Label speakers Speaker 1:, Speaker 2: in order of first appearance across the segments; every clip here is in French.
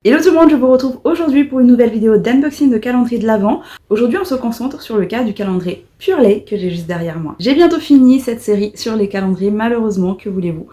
Speaker 1: Hello tout le monde, je vous retrouve aujourd'hui pour une nouvelle vidéo d'unboxing de calendrier de l'Avent. Aujourd'hui on se concentre sur le cas du calendrier Pure Lait que j'ai juste derrière moi. J'ai bientôt fini cette série sur les calendriers, malheureusement, que voulez-vous.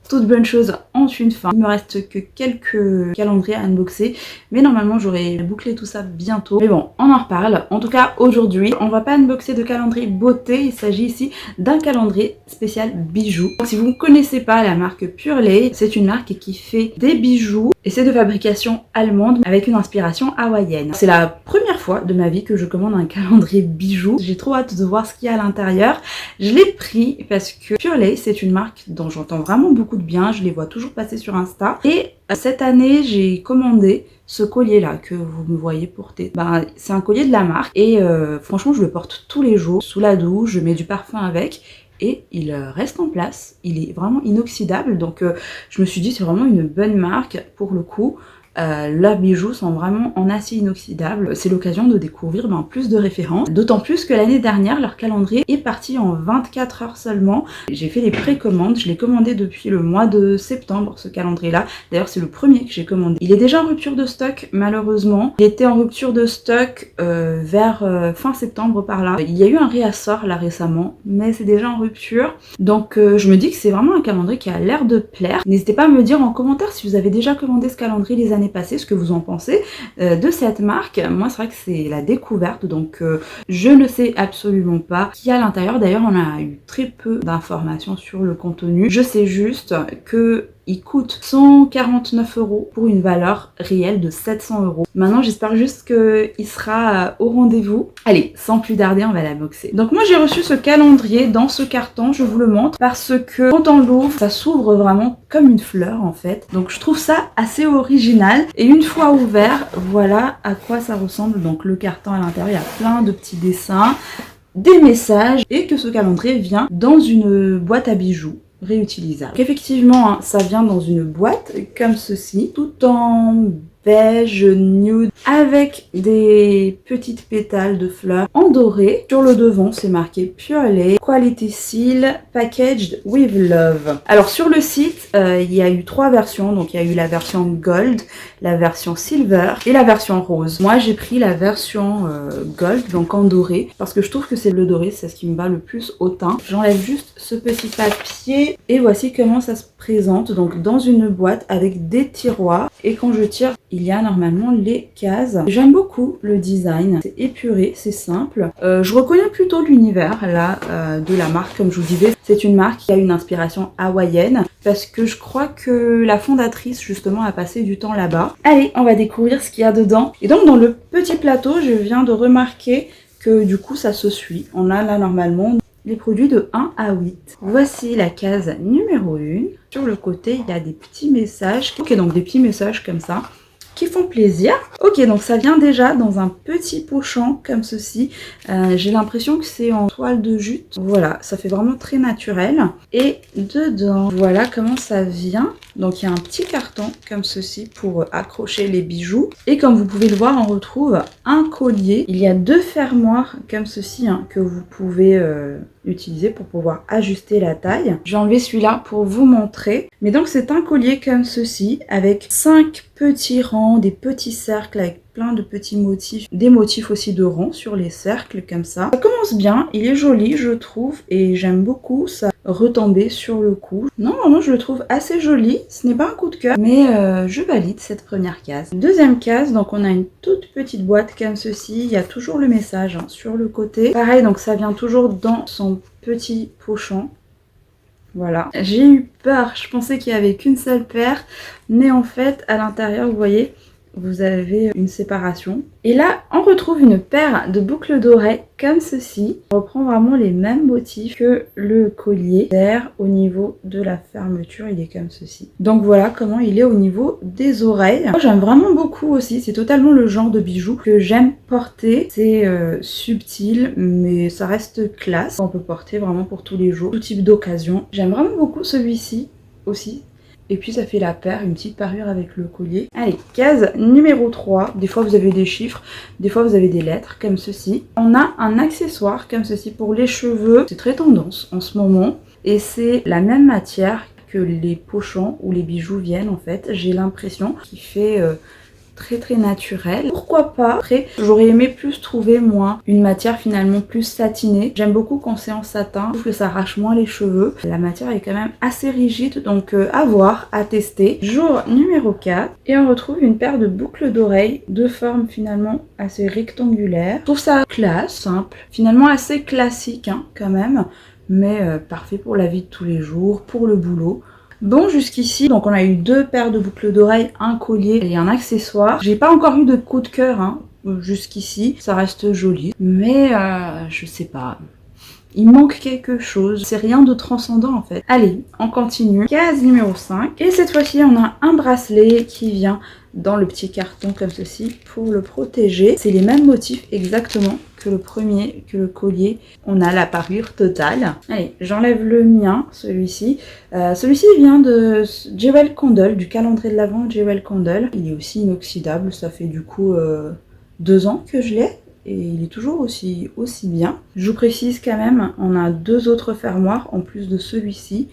Speaker 1: Toutes bonnes choses ont une fin. Il me reste que quelques calendriers à unboxer, mais normalement j'aurai bouclé tout ça bientôt. Mais bon, on en reparle. En tout cas, aujourd'hui, on va pas unboxer de calendrier beauté. Il s'agit ici d'un calendrier spécial bijoux. Donc, si vous ne connaissez pas la marque Pure Lait, c'est une marque qui fait des bijoux et c'est de fabrication allemande avec une inspiration hawaïenne. C'est la première fois de ma vie que je commande un calendrier bijoux. J'ai trop hâte de voir ce qu'il y a à l'intérieur. Je l'ai pris parce que Pure Lait, c'est une marque dont j'entends vraiment beaucoup de bien. Je les vois toujours passer sur Insta. Et cette année, j'ai commandé ce collier là que vous me voyez porter. C'est un collier de la marque et franchement je le porte tous les jours sous la douche, je mets du parfum avec et il reste en place. Il est vraiment inoxydable, donc je me suis dit c'est vraiment une bonne marque pour le coup. Leurs bijoux sont vraiment en acier inoxydable. C'est l'occasion de découvrir plus de références. D'autant plus que l'année dernière, leur calendrier est parti en 24 heures seulement. J'ai fait les précommandes. Je l'ai commandé depuis le mois de septembre, ce calendrier-là. D'ailleurs, c'est le premier que j'ai commandé. Il est déjà en rupture de stock, malheureusement. Il était en rupture de stock vers fin septembre par là. Il y a eu un réassort là récemment, mais c'est déjà en rupture. Donc, je me dis que c'est vraiment un calendrier qui a l'air de plaire. N'hésitez pas à me dire en commentaire si vous avez déjà commandé ce calendrier les années passées, ce que vous en pensez de cette marque. Moi c'est vrai que c'est la découverte, donc je ne sais absolument pas ce qu'il y a à l'intérieur. D'ailleurs on a eu très peu d'informations sur le contenu. Je sais juste que il coûte 149 € pour une valeur réelle de 700 €. Maintenant, j'espère juste qu'il sera au rendez-vous. Allez, sans plus tarder, on va la boxer. Donc moi, j'ai reçu ce calendrier dans ce carton, je vous le montre, parce que quand on l'ouvre, ça s'ouvre vraiment comme une fleur en fait. Donc je trouve ça assez original. Et une fois ouvert, voilà à quoi ça ressemble. Donc le carton à l'intérieur, il y a plein de petits dessins, des messages, et que ce calendrier vient dans une boîte à bijoux réutilisable. Donc effectivement, ça vient dans une boîte comme ceci, tout en beige nude avec des petites pétales de fleurs en doré. Sur le devant, c'est marqué Pure Lait Quality Seal Packaged with Love. Alors sur le site, il y a eu 3 versions. Donc il y a eu la version Gold, la version Silver et la version Rose. Moi j'ai pris la version Gold, donc en doré, parce que je trouve que c'est le doré, c'est ce qui me va le plus au teint. J'enlève juste ce petit papier et voici comment ça se présente. Donc dans une boîte avec des tiroirs, et quand je tire, il y a normalement les cases. J'aime beaucoup le design, c'est épuré, c'est simple. Je reconnais plutôt l'univers là de la marque, comme je vous disais. C'est une marque qui a une inspiration hawaïenne parce que je crois que la fondatrice justement a passé du temps là-bas. Allez, on va découvrir ce qu'il y a dedans. Et donc dans le petit plateau, je viens de remarquer que du coup ça se suit. On a là normalement les produits de 1 à 8. Voici la case numéro 1. Sur le côté, il y a des petits messages. Ok, donc des petits messages comme ça qui font plaisir. Ok, donc ça vient déjà dans un petit pochon comme ceci. J'ai l'impression que c'est en toile de jute. Voilà, ça fait vraiment très naturel. Et dedans, voilà comment ça vient. Donc il y a un petit carton comme ceci pour accrocher les bijoux. Et comme vous pouvez le voir, on retrouve un collier. Il y a 2 fermoirs comme ceci que vous pouvez utiliser pour pouvoir ajuster la taille. J'ai enlevé celui-là pour vous montrer. Mais donc c'est un collier comme ceci avec 5 petits rangs, des petits cercles avec plein de petits motifs, des motifs aussi de ronds sur les cercles comme ça. Ça commence bien, il est joli je trouve et j'aime beaucoup ça retomber sur le cou. Non, vraiment je le trouve assez joli, ce n'est pas un coup de cœur, mais je valide cette première case. Deuxième case, donc on a une toute petite boîte comme ceci, il y a toujours le message sur le côté. Pareil, donc ça vient toujours dans son petit pochon. Voilà, j'ai eu peur, je pensais qu'il n'y avait qu'une seule paire, mais en fait à l'intérieur vous voyez, vous avez une séparation. Et là, on retrouve une paire de boucles d'oreilles comme ceci. On reprend vraiment les mêmes motifs que le collier. Derrière, au niveau de la fermeture, il est comme ceci. Donc voilà comment il est au niveau des oreilles. Moi, j'aime vraiment beaucoup aussi. C'est totalement le genre de bijoux que j'aime porter. C'est subtil, mais ça reste classe. On peut porter vraiment pour tous les jours, tout type d'occasion. J'aime vraiment beaucoup celui-ci aussi. Et puis ça fait la paire, une petite parure avec le collier. Allez, case numéro 3. Des fois vous avez des chiffres, des fois vous avez des lettres comme ceci. On a un accessoire comme ceci pour les cheveux. C'est très tendance en ce moment. Et c'est la même matière que les pochons où les bijoux viennent en fait. J'ai l'impression qu'il fait très naturel. Pourquoi pas? Après, j'aurais aimé plus trouver moi une matière finalement plus satinée. J'aime beaucoup quand c'est en satin, je trouve que ça arrache moins les cheveux. La matière est quand même assez rigide, donc à voir, à tester. Jour numéro 4, et on retrouve une paire de boucles d'oreilles de forme finalement assez rectangulaire. Je trouve ça classe, simple, finalement assez classique hein, quand même, mais parfait pour la vie de tous les jours, pour le boulot. Bon, jusqu'ici, donc on a eu 2 paires de boucles d'oreilles, un collier et un accessoire. J'ai pas encore eu de coup de cœur hein, jusqu'ici, ça reste joli, mais je sais pas. Il manque quelque chose, c'est rien de transcendant en fait. Allez, on continue. Case numéro 5. Et cette fois-ci, on a un bracelet qui vient dans le petit carton comme ceci pour le protéger. C'est les mêmes motifs exactement que le premier, que le collier. On a la parure totale. Allez, j'enlève le mien, celui-ci. Celui-ci vient de Jewel Candle, du calendrier de l'Avent Jewel Candle. Il est aussi inoxydable, ça fait du coup 2 ans que je l'ai. Et il est toujours aussi bien. Je vous précise quand même, on a 2 autres fermoirs en plus de celui-ci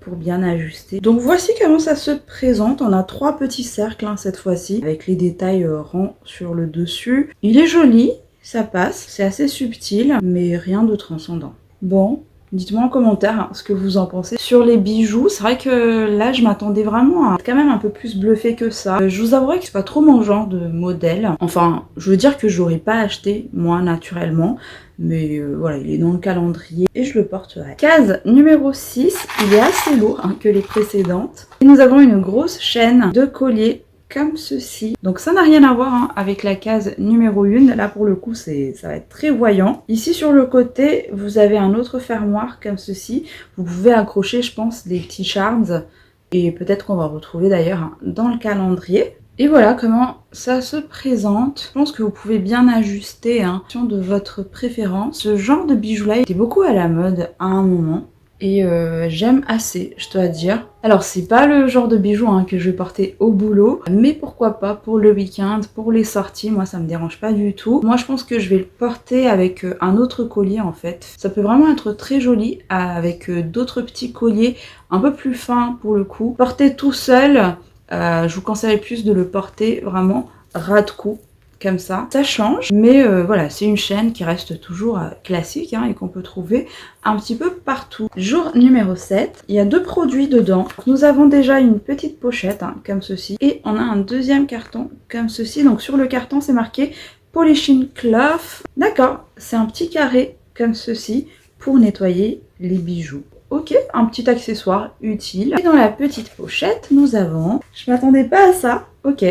Speaker 1: pour bien ajuster. Donc voici comment ça se présente. On a 3 petits cercles hein, cette fois-ci avec les détails ronds sur le dessus. Il est joli, ça passe, c'est assez subtil mais rien de transcendant. Bon, dites-moi en commentaire hein, ce que vous en pensez. Sur les bijoux, c'est vrai que là je m'attendais vraiment à quand même un peu plus bluffé que ça. Je vous avouerai que c'est pas trop mon genre de modèle. Enfin, je veux dire que j'aurais pas acheté moi naturellement. Mais voilà, il est dans le calendrier et je le porterai. Case numéro 6, il est assez lourd hein, que les précédentes. Et nous avons une grosse chaîne de collier comme ceci. Donc ça n'a rien à voir hein, avec la case numéro 1. Là pour le coup ça va être très voyant. Ici sur le côté vous avez un autre fermoir comme ceci. Vous pouvez accrocher je pense des petits charms. Et peut-être qu'on va retrouver d'ailleurs hein, dans le calendrier. Et voilà comment ça se présente. Je pense que vous pouvez bien ajuster hein, en fonction de votre préférence. Ce genre de bijou là était beaucoup à la mode à un moment. Et j'aime assez, je dois dire. Alors c'est pas le genre de bijou hein, que je vais porter au boulot, mais pourquoi pas pour le week-end, pour les sorties, moi ça me dérange pas du tout. Moi je pense que je vais le porter avec un autre collier en fait. Ça peut vraiment être très joli avec d'autres petits colliers un peu plus fins pour le coup. Porter tout seul, je vous conseillerais plus de le porter vraiment ras de cou. Comme ça change, mais voilà, c'est une chaîne qui reste toujours classique hein, et qu'on peut trouver un petit peu partout. Jour numéro 7, il y a 2 produits dedans. Nous avons déjà une petite pochette hein, comme ceci et on a un deuxième carton comme ceci. Donc sur le carton c'est marqué Polishing Cloth. D'accord, c'est un petit carré comme ceci pour nettoyer les bijoux. Ok, un petit accessoire utile. Et dans la petite pochette, nous avons... Je m'attendais pas à ça. Ok,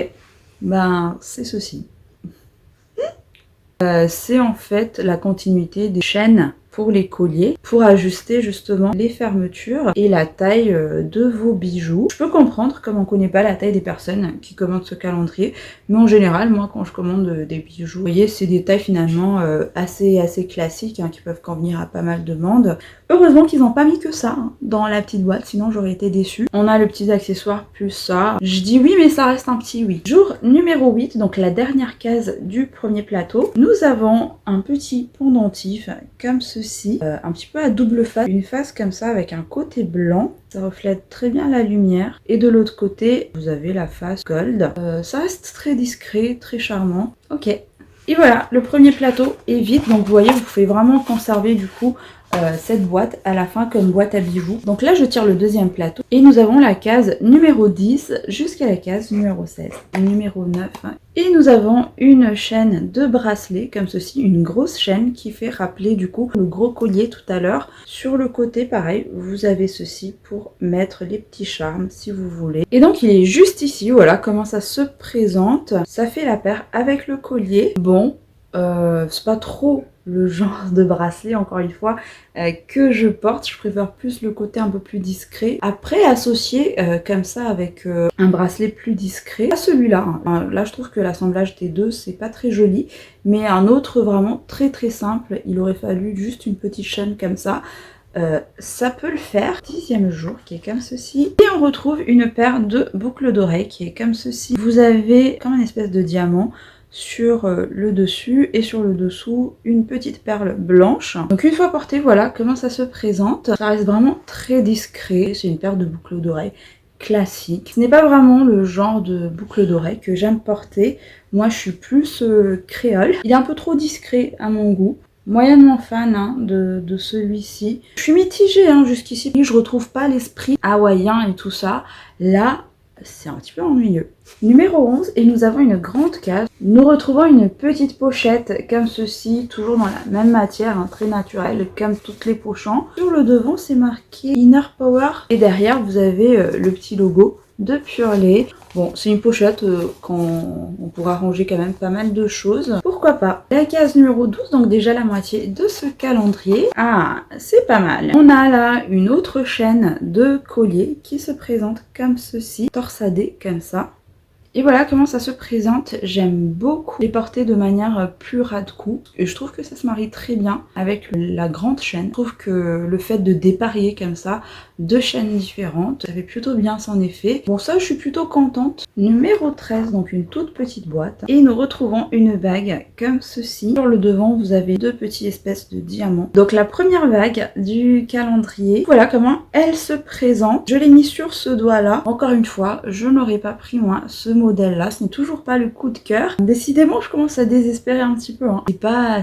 Speaker 1: ben c'est ceci. C'est en fait la continuité des chaînes pour les colliers, pour ajuster justement les fermetures et la taille de vos bijoux. Je peux comprendre comme on ne connaît pas la taille des personnes qui commandent ce calendrier, mais en général, moi quand je commande des bijoux, vous voyez, c'est des tailles finalement assez classiques hein, qui peuvent convenir à pas mal de monde. Heureusement qu'ils n'ont pas mis que ça hein, dans la petite boîte, sinon j'aurais été déçue. On a le petit accessoire plus ça. Je dis oui, mais ça reste un petit oui. Jour numéro 8, donc la dernière case du premier plateau. Nous avons un petit pendentif comme ceci, un petit peu à double face. Une face comme ça avec un côté blanc. Ça reflète très bien la lumière. Et de l'autre côté, vous avez la face gold. Ça reste très discret, très charmant. Ok. Et voilà, le premier plateau est vide. Donc vous voyez, vous pouvez vraiment conserver du coup cette boîte à la fin comme boîte à bijoux. Donc là je tire le deuxième plateau et nous avons la case numéro 10 jusqu'à la case numéro 16, numéro 9 et nous avons une chaîne de bracelet comme ceci, une grosse chaîne qui fait rappeler du coup le gros collier tout à l'heure. Sur le côté pareil vous avez ceci pour mettre les petits charmes si vous voulez. Et donc il est juste ici, voilà comment ça se présente. Ça fait la paire avec le collier. Bon, c'est pas trop le genre de bracelet encore une fois que je porte. Je préfère plus le côté un peu plus discret. Après associé comme ça avec un bracelet plus discret. Pas celui-là. Hein. Là je trouve que l'assemblage des deux c'est pas très joli. Mais un autre vraiment très simple. Il aurait fallu juste une petite chaîne comme ça. Ça peut le faire. 10e jour qui est comme ceci. Et on retrouve une paire de boucles d'oreilles qui est comme ceci. Vous avez comme une espèce de diamant sur le dessus et sur le dessous une petite perle blanche. Donc une fois portée, voilà comment ça se présente. Ça reste vraiment très discret. C'est une paire de boucles d'oreilles classique. Ce n'est pas vraiment le genre de boucle d'oreille que j'aime porter. Moi je suis plus créole. Il est un peu trop discret à mon goût. Moyennement fan hein, de celui-ci. Je suis mitigée hein, jusqu'ici. Je retrouve pas l'esprit hawaïen et tout ça. Là, c'est un petit peu ennuyeux. Numéro 11, et nous avons une grande case. Nous retrouvons une petite pochette comme ceci, toujours dans la même matière, hein, très naturelle, comme toutes les pochants. Sur le devant, c'est marqué Inner Power. Et derrière, vous avez le petit logo de Purley. Bon, c'est une pochette quand on pourra ranger quand même pas mal de choses. Pourquoi pas. La case numéro 12, donc déjà la moitié de ce calendrier. Ah, c'est pas mal. On a là une autre chaîne de colliers qui se présente comme ceci, torsadée comme ça. Et voilà comment ça se présente. J'aime beaucoup les porter de manière plus ras de cou. Et je trouve que ça se marie très bien avec la grande chaîne. Je trouve que le fait de dépareiller comme ça, deux chaînes différentes, ça fait plutôt bien son effet. Bon ça je suis plutôt contente. Numéro 13, donc une toute petite boîte. Et nous retrouvons une bague comme ceci. Sur le devant vous avez deux petits espèces de diamants. Donc la première bague du calendrier. Voilà comment elle se présente. Je l'ai mis sur ce doigt là. Encore une fois, je n'aurais pas pris moi ce modèle là, ce n'est toujours pas le coup de cœur. Décidément je commence à désespérer un petit peu hein.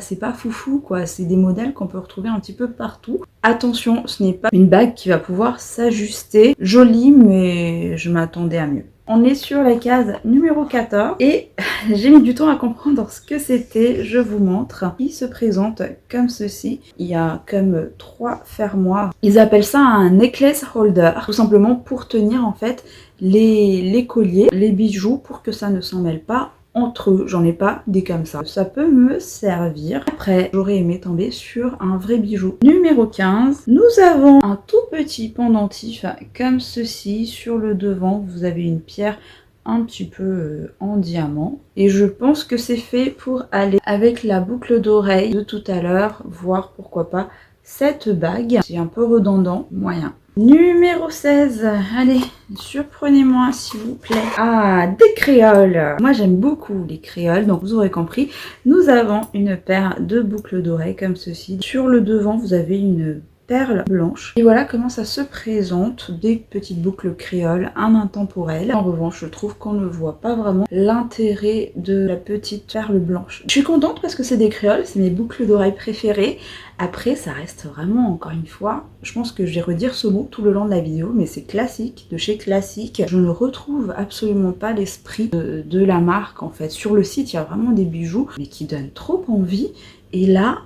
Speaker 1: C'est pas foufou quoi, c'est des modèles qu'on peut retrouver un petit peu partout. Attention, ce n'est pas une bague qui va pouvoir s'ajuster. Jolie mais je m'attendais à mieux. On est sur la case numéro 14 et j'ai mis du temps à comprendre ce que c'était, je vous montre. Il se présente comme ceci. Il y a comme 3 fermoirs. Ils appellent ça un necklace holder, tout simplement pour tenir en fait les colliers, les bijoux pour que ça ne s'en mêle pas entre eux. J'en ai pas des comme ça. Ça peut me servir. Après, j'aurais aimé tomber sur un vrai bijou. Numéro 15, nous avons un tout petit pendentif comme ceci. Sur le devant, vous avez une pierre un petit peu en diamant. Et je pense que c'est fait pour aller avec la boucle d'oreille de tout à l'heure, voire pourquoi pas cette bague. C'est un peu redondant, moyen. Numéro 16, allez, surprenez-moi s'il vous plaît. Ah, des créoles. Moi j'aime beaucoup les créoles, donc vous aurez compris. Nous avons une paire de boucles d'oreilles comme ceci. Sur le devant, vous avez une perle blanche. Et voilà comment ça se présente, des petites boucles créoles, un intemporel. En revanche, je trouve qu'on ne voit pas vraiment l'intérêt de la petite perle blanche. Je suis contente parce que c'est des créoles, c'est mes boucles d'oreilles préférées. Après, ça reste vraiment, encore une fois, je pense que je vais redire ce mot tout le long de la vidéo, mais c'est classique, de chez Classique. Je ne retrouve absolument pas l'esprit de la marque, en fait. Sur le site, il y a vraiment des bijoux, mais qui donnent trop envie. Et là,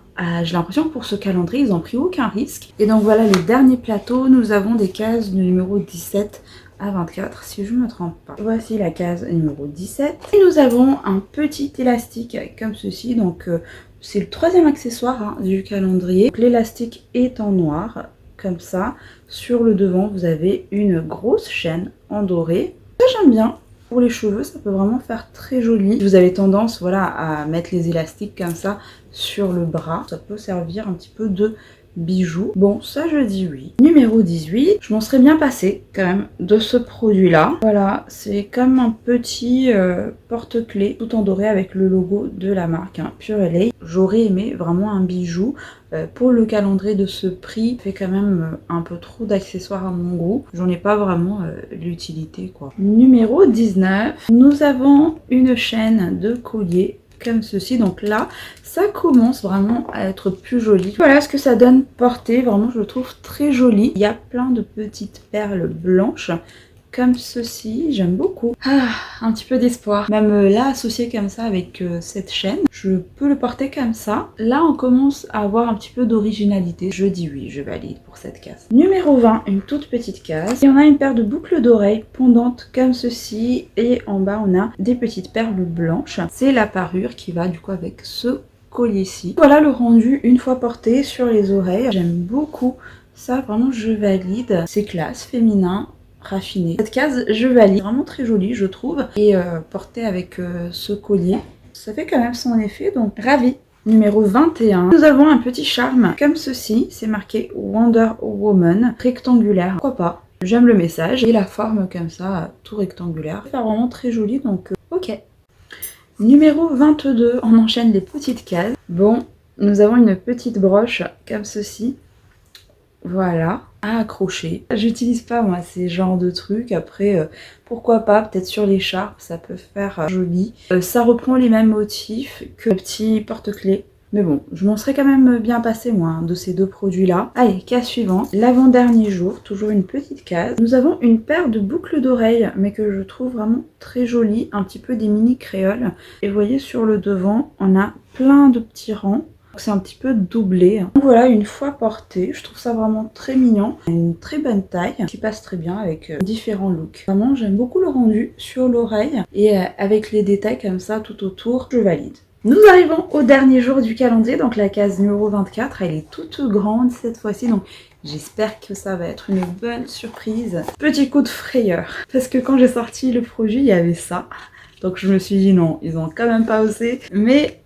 Speaker 1: j'ai l'impression que pour ce calendrier, ils n'ont pris aucun risque. Et donc voilà les derniers plateaux. Nous avons des cases de numéro 17 à 24, si je ne me trompe pas. Voici la case numéro 17. Et nous avons un petit élastique comme ceci. Donc c'est le troisième accessoire hein, du calendrier. L'élastique est en noir, comme ça. Sur le devant, vous avez une grosse chaîne en doré. Ça, j'aime bien. Pour les cheveux, ça peut vraiment faire très joli. Vous avez tendance voilà, à mettre les élastiques comme ça sur le bras. Ça peut servir un petit peu de bijoux. Bon, ça je dis oui. Numéro 18, je m'en serais bien passée quand même de ce produit-là. Voilà, c'est comme un petit porte-clés tout en doré avec le logo de la marque hein, Purley. J'aurais aimé vraiment un bijou. Pour le calendrier de ce prix, fait quand même un peu trop d'accessoires à mon goût. J'en ai pas vraiment l'utilité quoi. Numéro 19, nous avons une chaîne de collier comme ceci. Donc là, ça commence vraiment à être plus joli. Voilà ce que ça donne porté. Vraiment, je le trouve très joli. Il y a plein de petites perles blanches comme ceci, j'aime beaucoup. Ah, un petit peu d'espoir. Même là, associé comme ça avec cette chaîne, je peux le porter comme ça. Là, on commence à avoir un petit peu d'originalité. Je dis oui, je valide pour cette case. Numéro 20, une toute petite case. Et on a une paire de boucles d'oreilles pendantes comme ceci. Et en bas, on a des petites perles blanches. C'est la parure qui va du coup avec ce collier-ci. Voilà le rendu une fois porté sur les oreilles. J'aime beaucoup ça, vraiment je valide. C'est classe, féminin, raffiné. Cette case, je valide. Vraiment très jolie, je trouve. Et portée avec ce collier, ça fait quand même son effet, donc ravi. Numéro 21, nous avons un petit charme comme ceci. C'est marqué Wonder Woman, rectangulaire. Pourquoi pas? J'aime le message. Et la forme comme ça, tout rectangulaire. C'est vraiment très joli, donc ok. Numéro 22, on enchaîne les petites cases. Bon, nous avons une petite broche comme ceci. Voilà. à accrocher. J'utilise pas moi ces genres de trucs, après pourquoi pas, peut-être sur l'écharpe ça peut faire joli. Ça reprend les mêmes motifs que le petit porte-clés. Mais bon, je m'en serais quand même bien passé moi de ces deux produits là. Allez, case suivante, l'avant-dernier jour, toujours une petite case. Nous avons une paire de boucles d'oreilles, mais que je trouve vraiment très jolies, un petit peu des mini créoles. Et vous voyez sur le devant, on a plein de petits rangs. C'est un petit peu doublé. Donc voilà, une fois porté, je trouve ça vraiment très mignon. Une très bonne taille qui passe très bien avec différents looks. Vraiment, j'aime beaucoup le rendu sur l'oreille et avec les détails comme ça tout autour, je valide. Nous arrivons au dernier jour du calendrier, donc la case numéro 24, elle est toute grande cette fois-ci, donc j'espère que ça va être une bonne surprise. Petit coup de frayeur, parce que quand j'ai sorti le produit, il y avait ça. Donc je me suis dit non, ils ont quand même pas osé, mais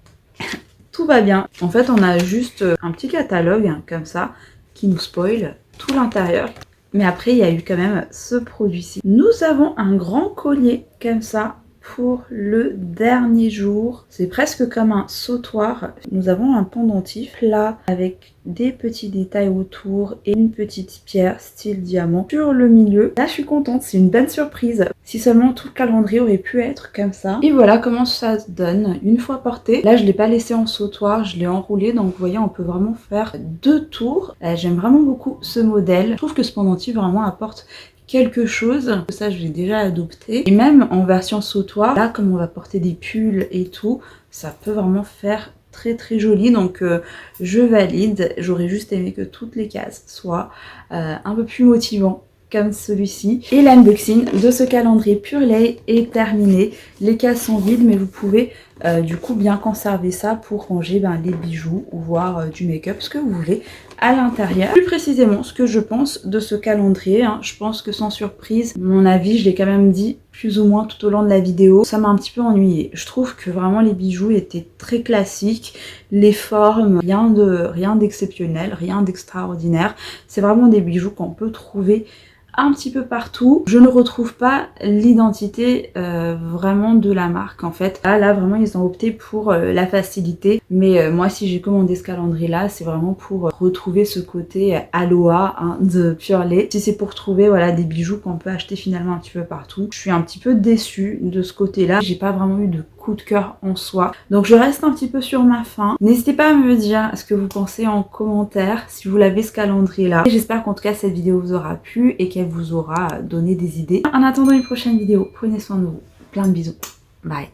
Speaker 1: tout va bien. En fait, on a juste un petit catalogue hein, comme ça qui nous spoil tout l'intérieur. Mais après, il y a eu quand même ce produit-ci. Nous avons un grand collier comme ça pour le dernier jour. C'est presque comme un sautoir. Nous avons un pendentif là avec des petits détails autour et une petite pierre style diamant sur le milieu. Là, je suis contente, c'est une bonne surprise. Si seulement tout le calendrier aurait pu être comme ça. Et voilà comment ça se donne une fois porté. Là, je ne l'ai pas laissé en sautoir, je l'ai enroulé. Donc, vous voyez, on peut vraiment faire 2 tours. J'aime vraiment beaucoup ce modèle. Je trouve que ce pendentif vraiment apporte quelque chose, ça je l'ai déjà adopté, et même en version sautoir, là comme on va porter des pulls et tout, ça peut vraiment faire très très joli, donc je valide. J'aurais juste aimé que toutes les cases soient un peu plus motivantes comme celui-ci. Et l'unboxing de ce calendrier Pure Lay est terminé. Les cases sont vides, mais vous pouvez du coup bien conserver ça pour ranger les bijoux ou voir du make-up, ce que vous voulez à l'intérieur. Plus précisément, ce que je pense de ce calendrier, hein, je pense que sans surprise, mon avis, je l'ai quand même dit plus ou moins tout au long de la vidéo, ça m'a un petit peu ennuyé. Je trouve que vraiment les bijoux étaient très classiques, les formes, rien d'exceptionnel, rien d'extraordinaire. C'est vraiment des bijoux qu'on peut trouver un petit peu partout. Je ne retrouve pas l'identité vraiment de la marque en fait. Là vraiment ils ont opté pour la facilité, mais moi si j'ai commandé ce calendrier là, c'est vraiment pour retrouver ce côté Aloha hein, de Pure Lay. Si c'est pour trouver voilà des bijoux qu'on peut acheter finalement un petit peu partout, je suis un petit peu déçue de ce côté là. J'ai pas vraiment eu de coup de cœur en soi, donc je reste un petit peu sur ma faim. N'hésitez pas à me dire ce que vous pensez en commentaire si vous l'avez ce calendrier là. J'espère qu'en tout cas cette vidéo vous aura plu et qu'elle vous aura donné des idées. En attendant une prochaine vidéo, prenez soin de vous. Plein de bisous. Bye.